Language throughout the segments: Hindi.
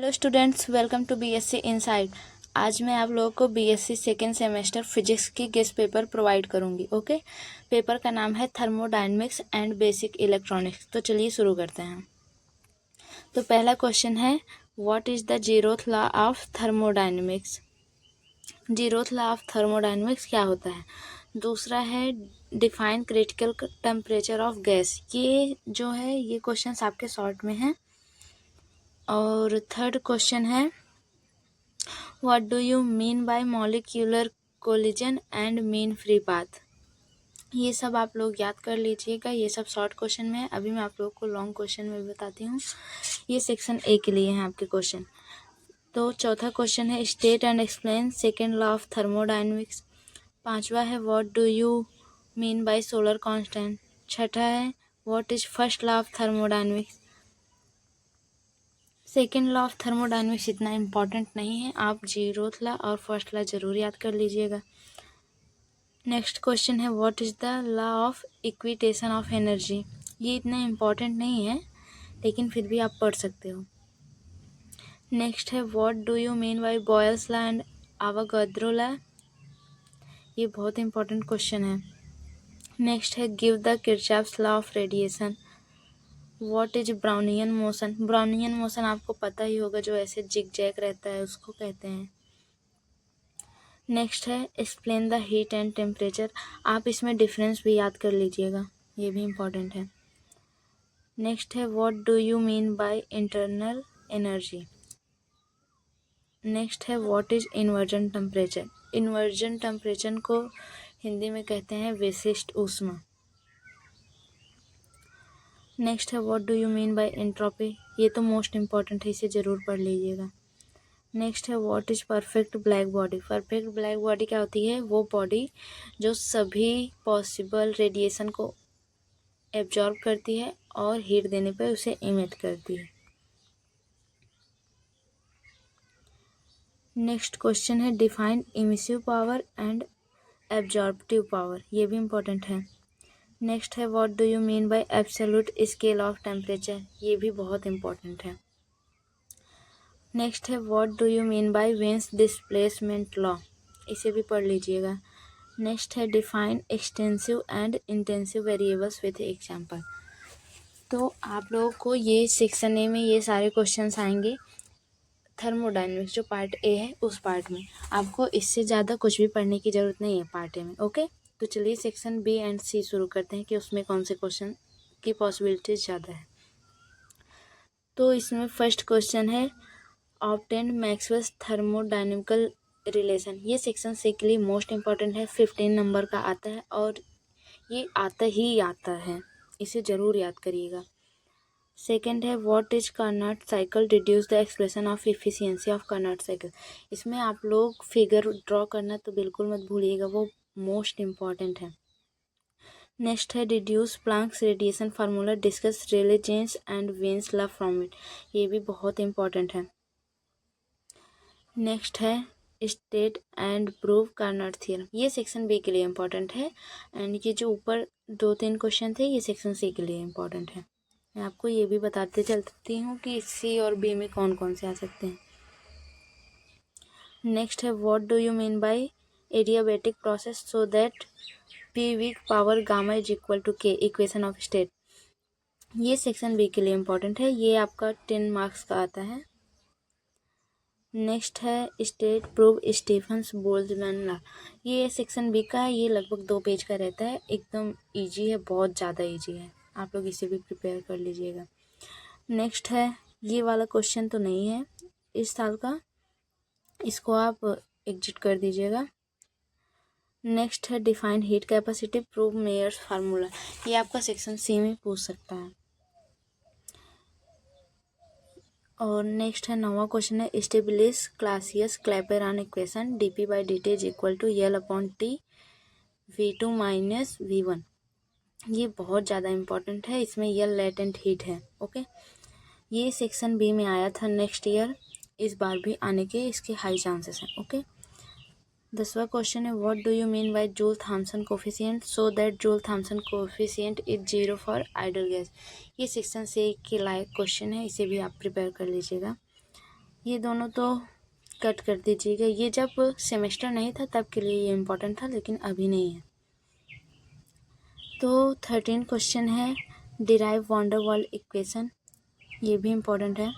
Hello students, welcome to BSc inside. आज मैं आप लोगों को बीएससी सेकेंड सेमेस्टर फिजिक्स की गेस्ट पेपर प्रोवाइड करूंगी। ओके, पेपर का नाम है थर्मोडायनेमिक्स एंड बेसिक इलेक्ट्रॉनिक्स। तो चलिए शुरू करते हैं। तो पहला क्वेश्चन है, what is the zeroth law of thermodynamics. Zeroth law of thermodynamics क्या होता है। दूसरा है, define critical temperature of gas. ये जो है ये क्वेश्चन आपके शॉर्ट में है। और थर्ड क्वेश्चन है, what do you mean bye molecular collision and mean free path. ये सब आप लोग याद कर लीजिएगा, ये सब शॉर्ट क्वेश्चन में है। अभी मैं आप लोग को लॉन्ग क्वेश्चन में बताती हूँ। ये सेक्शन ए के लिए हैं आपके क्वेश्चन। तो चौथा क्वेश्चन है, state and explain second law of thermodynamics. पांचवा है, what do you mean by solar constant. छठा है, what is first law of thermodynamics. Second law of thermodynamics इतना इम्पॉर्टेंट नहीं है, आप जीरोथ लॉ और फर्स्ट लॉ जरूर याद कर लीजिएगा। नेक्स्ट क्वेश्चन है, what is the law of equipartition of energy. ये इतना इम्पॉर्टेंट नहीं है, लेकिन फिर भी आप पढ़ सकते हो। नेक्स्ट है, what do you mean by Boyle's law and Avogadro law. ये बहुत इंपॉर्टेंट क्वेश्चन है। नेक्स्ट है, give the Kirchhoff's law of radiation. What is Brownian motion. Brownian motion आपको पता ही होगा, जो ऐसे जिग जैग रहता है उसको कहते हैं। नेक्स्ट है, explain the heat and temperature. आप इसमें डिफरेंस भी याद कर लीजिएगा, ये भी इम्पॉर्टेंट है। नेक्स्ट है, what do you mean by internal energy. Next है, what is inversion temperature. Inversion temperature को हिंदी में कहते हैं विशिष्ट ऊष्मा। नेक्स्ट है, what do you mean by entropy. ये तो मोस्ट इम्पॉर्टेंट है, इसे ज़रूर पढ़ लीजिएगा। नेक्स्ट है, what is perfect black body. Perfect black body क्या होती है, वो बॉडी जो सभी पॉसिबल रेडिएशन को एब्जॉर्ब करती है और हीट देने पर उसे इमिट करती है। नेक्स्ट क्वेश्चन है, define emissive power and absorptive power. ये भी इम्पोर्टेंट है। नेक्स्ट है, what do you mean bye absolute scale of temperature. ये भी बहुत इम्पोर्टेंट है। नेक्स्ट है, what do you mean bye veins displacement law. इसे भी पढ़ लीजिएगा। नेक्स्ट है, define extensive and intensive variables with example. तो आप लोगों को ये सेक्शन ए में ये सारे क्वेश्चंस आएंगे। थर्मोडायनेमिक्स जो पार्ट ए है उस पार्ट में आपको इससे ज़्यादा कुछ भी पढ़ने की ज़रूरत नहीं है पार्ट ए में। ओके, तो चलिए सेक्शन बी एंड सी शुरू करते हैं कि उसमें कौन से क्वेश्चन की पॉसिबिलिटीज ज़्यादा है। तो इसमें फर्स्ट क्वेश्चन है, ऑब्टेन मैक्सवेल्स थर्मोडायनेमिकल रिलेशन। ये सेक्शन सी के लिए मोस्ट इंपॉर्टेंट है, 15 नंबर का आता है और ये आता ही आता है, इसे ज़रूर याद करिएगा। सेकेंड है, what is Carnot cycle, deduce the expression of efficiency of Carnot cycle. इसमें आप लोग फिगर ड्रॉ करना तो बिल्कुल मत भूलिएगा, वो मोस्ट इम्पॉर्टेंट है। नेक्स्ट है, deduce Planck's radiation formula, discuss Rayleigh Jeans and Wien's law from it. ये भी बहुत इम्पॉर्टेंट है। नेक्स्ट है, state and prove Carnot theorem. ये सेक्शन बी के लिए इम्पॉर्टेंट है एंड ये जो ऊपर 2-3 क्वेश्चन थे ये सेक्शन सी के लिए इम्पॉर्टेंट है। मैं आपको ये भी बताते चलती हूँ कि सी और बी में कौन कौन से आ सकते हैं। नेक्स्ट है, what do you mean by adiabatic process so that p v power gamma is equal to k, equation of state. ये सेक्शन बी के लिए इम्पॉर्टेंट है, ये आपका 10 मार्क्स का आता है। नेक्स्ट है, state prove Stefan's Boltzmann law. ये सेक्शन बी का है, ये लगभग 2 पेज का रहता है, एकदम इजी है, बहुत ज़्यादा इजी है, आप लोग इसे भी प्रिपेयर कर लीजिएगा। नेक्स्ट है, ये वाला क्वेश्चन तो नहीं है इस साल का, इसको आप एग्जिट कर दीजिएगा। नेक्स्ट है, define heat capacity, prove Mayer's formula. ये आपका सेक्शन सी में पूछ सकता है। और नेक्स्ट है 9वां क्वेश्चन है, स्टेबिलिस Clausius Clapeyron equation, dp by dt is equal to L upon T V2 minus V1। ये बहुत ज़्यादा इंपॉर्टेंट है, इसमें L लेटेंट हीट है। ओके, ये सेक्शन बी में आया था नेक्स्ट ईयर, इस बार भी आने के इसके हाई चांसेस हैं। ओके, 10वां क्वेश्चन है, what do you mean by Joule Thomson coefficient so that Joule Thomson coefficient is 0 for ideal gas. ये सेक्शन से के लायक क्वेश्चन है, इसे भी आप प्रिपेयर कर लीजिएगा। ये दोनों तो कट कर दीजिएगा, ये जब सेमेस्टर नहीं था तब के लिए ये इम्पोर्टेंट था, लेकिन अभी नहीं है। तो 13 क्वेश्चन है डिराइव वॉन्डर वाल इक्वेशन, ये भी इम्पोर्टेंट है।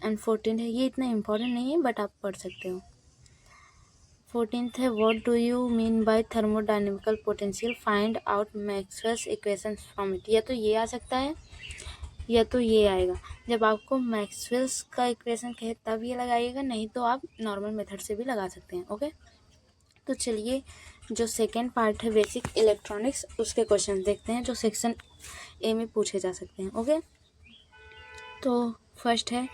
एंड 14 है, ये इतना इम्पोर्टेंट नहीं है बट आप पढ़ सकते हो। 14th है what do you mean bye thermodynamical potential, find out Maxwell's equations from it. या तो ये आ सकता है या तो ये आएगा। जब आपको मैक्सवेल्स का इक्वेशन कहे तब ये लगाइएगा, नहीं तो आप नॉर्मल मेथड से भी लगा सकते हैं। ओके, तो चलिए जो सेकेंड पार्ट है बेसिक इलेक्ट्रॉनिक्स, उसके क्वेश्चन देखते हैं जो सेक्शन ए में पूछे जा सकते हैं। ओके, तो फर्स्ट है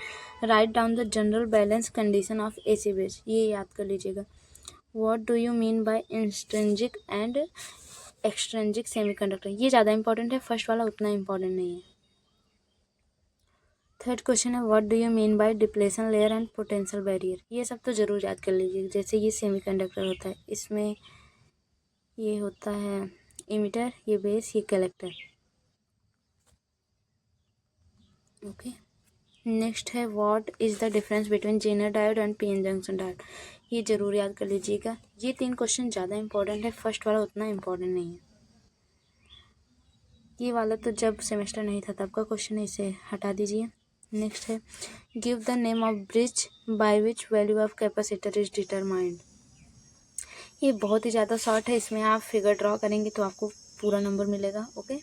write down the general balance condition of AC base, ये याद कर लीजिएगा। What do you mean bye intrinsic and extrinsic semiconductor, ये ज़्यादा इंपॉर्टेंट है, फर्स्ट वाला उतना इंपॉर्टेंट नहीं है। थर्ड क्वेश्चन है what do you mean bye depletion layer and potential barrier, ये सब तो ज़रूर याद कर लीजिए। जैसे ये सेमीकंडक्टर होता है, इसमें ये होता है इमिटर, ये बेस, ये कलेक्टर। ओके, नेक्स्ट है what is the difference between Zener diode and PN junction diode, ये ज़रूर याद कर लीजिएगा। ये 3 क्वेश्चन ज़्यादा इंपॉर्टेंट है, फर्स्ट वाला उतना इंपॉर्टेंट नहीं है। ये वाला तो जब सेमेस्टर नहीं था तब का क्वेश्चन है, इसे हटा दीजिए। नेक्स्ट है give the name of bridge by which value of capacitor is determined, ये बहुत ही ज़्यादा शॉर्ट है, इसमें आप फिगर ड्रॉ करेंगे तो आपको पूरा नंबर मिलेगा। ओके,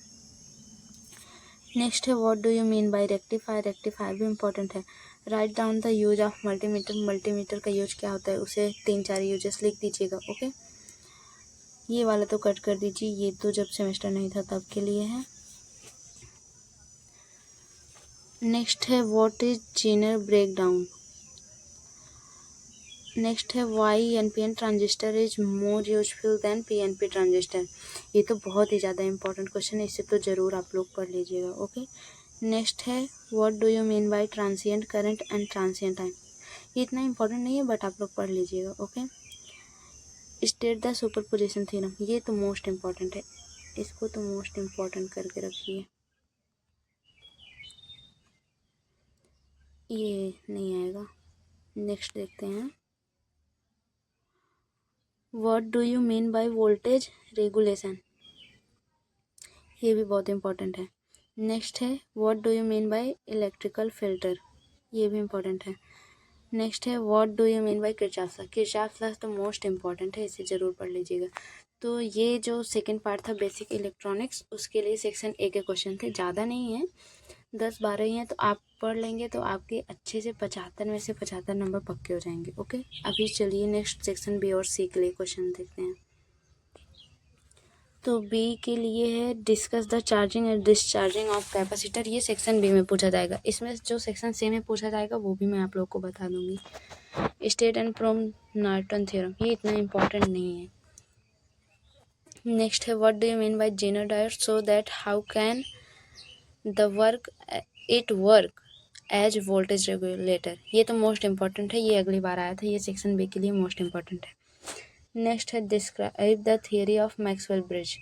नेक्स्ट है what do you mean bye rectifier, rectifier भी इंपॉर्टेंट है। Write down the use of multimeter, multimeter का यूज क्या होता है, उसे 3-4 यूजेस लिख दीजिएगा। ओके, ये वाला तो कट कर दीजिए, ये तो जब सेमेस्टर नहीं था तब के लिए है। नेक्स्ट है what is zener breakdown. Next है why NPN transistor is more useful than PNP transistor, ये तो बहुत ही ज़्यादा इंपॉर्टेंट क्वेश्चन है, इसे तो ज़रूर आप लोग पढ़ लीजिएगा। ओके, नेक्स्ट है what do you mean bye transient current and transient time, ये इतना इंपॉर्टेंट नहीं है बट आप लोग पढ़ लीजिएगा। Okay, state the superposition theorem, ये तो मोस्ट इम्पॉर्टेंट है, इसको तो मोस्ट इम्पॉर्टेंट करके रखिए। ये नहीं आएगा, नेक्स्ट देखते हैं what do you mean by voltage regulation, ये भी बहुत इंपॉर्टेंट है। नेक्स्ट है what do you mean by electrical filter, ये भी इंपॉर्टेंट है। नेक्स्ट है what do you mean bye Kirchhoff law, Kirchhoff law तो मोस्ट इंपॉर्टेंट है, इसे ज़रूर पढ़ लीजिएगा। तो ये जो सेकंड पार्ट था बेसिक इलेक्ट्रॉनिक्स, उसके लिए सेक्शन ए के क्वेश्चन थे, ज़्यादा नहीं है, 10-12 ही हैं, तो आप पढ़ लेंगे तो आपके अच्छे से 75 में से 75 नंबर पक्के हो जाएंगे। ओके, अभी चलिए नेक्स्ट सेक्शन बी और सी के लिए क्वेश्चन देखते हैं। तो बी के लिए है discuss the charging and discharging of capacitor, ये सेक्शन बी में पूछा जाएगा। इसमें जो सेक्शन सी में पूछा जाएगा वो भी मैं आप लोग को बता दूंगी। State and prove Norton theorem, ये इतना इंपॉर्टेंट नहीं है। नेक्स्ट है what do you mean by Zener diode, so that how can the work it work as voltage regulator, ये तो मोस्ट इंपॉर्टेंट है, ये अगली बार आया था, ये सेक्शन बी के लिए मोस्ट इंपॉर्टेंट है। नेक्स्ट है describe the theory of Maxwell bridge,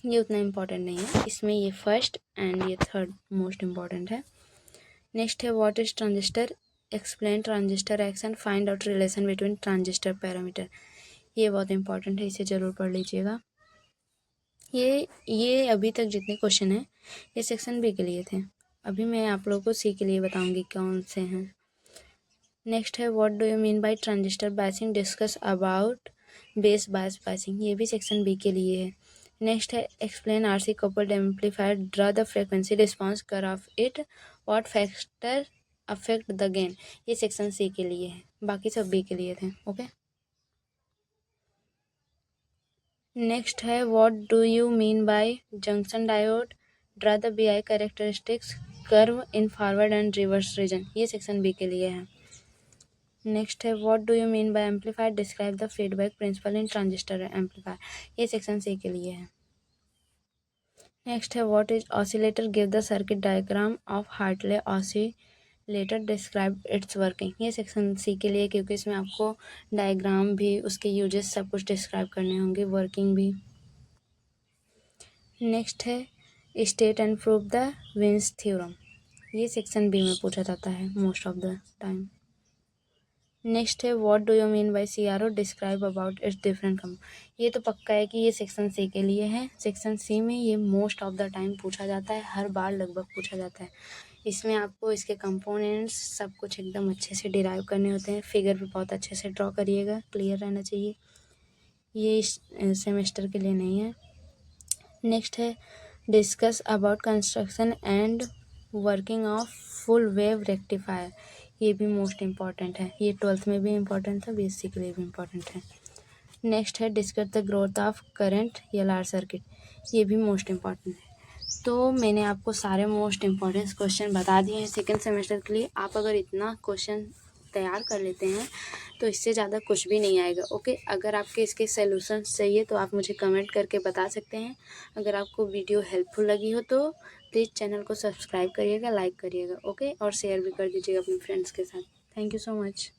ये उतना इम्पॉर्टेंट नहीं है, इसमें ये फर्स्ट एंड ये थर्ड मोस्ट इम्पॉर्टेंट है। नेक्स्ट है what is transistor, explain transistor action, find out relation between transistor parameter, ये बहुत इंपॉर्टेंट है, इसे ज़रूर पढ़ लीजिएगा। ये अभी तक जितने क्वेश्चन हैं ये सेक्शन बी के लिए थे, अभी मैं आप लोगों को सी के लिए बताऊंगी कौन से हैं। नेक्स्ट है what do you mean bye transistor biasing, discuss about base bias biasing, ये भी सेक्शन बी के लिए है। नेक्स्ट है explain RC coupled amplifier, draw the frequency response curve of it, what factor affect the gain, ये सेक्शन सी के लिए है, बाकी सब बी के लिए थे। ओके, नेक्स्ट है what do you mean bye junction diode, draw the BI characteristics curve in forward and reverse region, ये सेक्शन बी के लिए है। नेक्स्ट है what do you mean by amplifier, describe the feedback principle in transistor amplifier, ये सेक्शन सी के लिए है। नेक्स्ट है what is oscillator, give the circuit diagram of Hartley oscillator, describe its working, ये सेक्शन सी के लिए, क्योंकि इसमें आपको डायग्राम भी, उसके यूजेस सब कुछ डिस्क्राइब करने होंगे, वर्किंग भी। नेक्स्ट है state and prove the Thevenin's theorem, ये सेक्शन बी में पूछा जाता है most of the time. Next है what do you mean by CRO, describe about its different ये तो पक्का है कि ये सेक्शन सी के लिए है। सेक्शन सी में ये मोस्ट ऑफ द टाइम पूछा जाता है, हर बार लगभग पूछा जाता है। इसमें आपको इसके कंपोनेंट्स सब कुछ एकदम अच्छे से डिराइव करने होते हैं। फिगर भी बहुत अच्छे से ड्रॉ करिएगा, क्लियर रहना चाहिए। ये इस सेमेस्टर के लिए नहीं है। नेक्स्ट है discuss about construction and working of full wave rectifier, ये भी मोस्ट इम्पॉर्टेंट है। ये 12th में भी इम्पॉर्टेंट था, BSc के लिए भी इम्पॉर्टेंट है। नेक्स्ट है discuss the growth of current LR circuit, ये भी मोस्ट इम्पॉर्टेंट है। तो मैंने आपको सारे मोस्ट इम्पॉर्टेंट क्वेश्चन बता दिए हैं सेकेंड सेमेस्टर के लिए। आप अगर इतना क्वेश्चन तैयार कर लेते हैं तो इससे ज़्यादा कुछ भी नहीं आएगा। ओके, अगर आपके इसके सॉल्यूशंस चाहिए तो आप मुझे कमेंट करके बता सकते हैं। अगर आपको वीडियो हेल्पफुल लगी हो तो प्लीज़ चैनल को सब्सक्राइब करिएगा, लाइक करिएगा, ओके, और शेयर भी कर दीजिएगा अपने फ्रेंड्स के साथ। Thank you so much.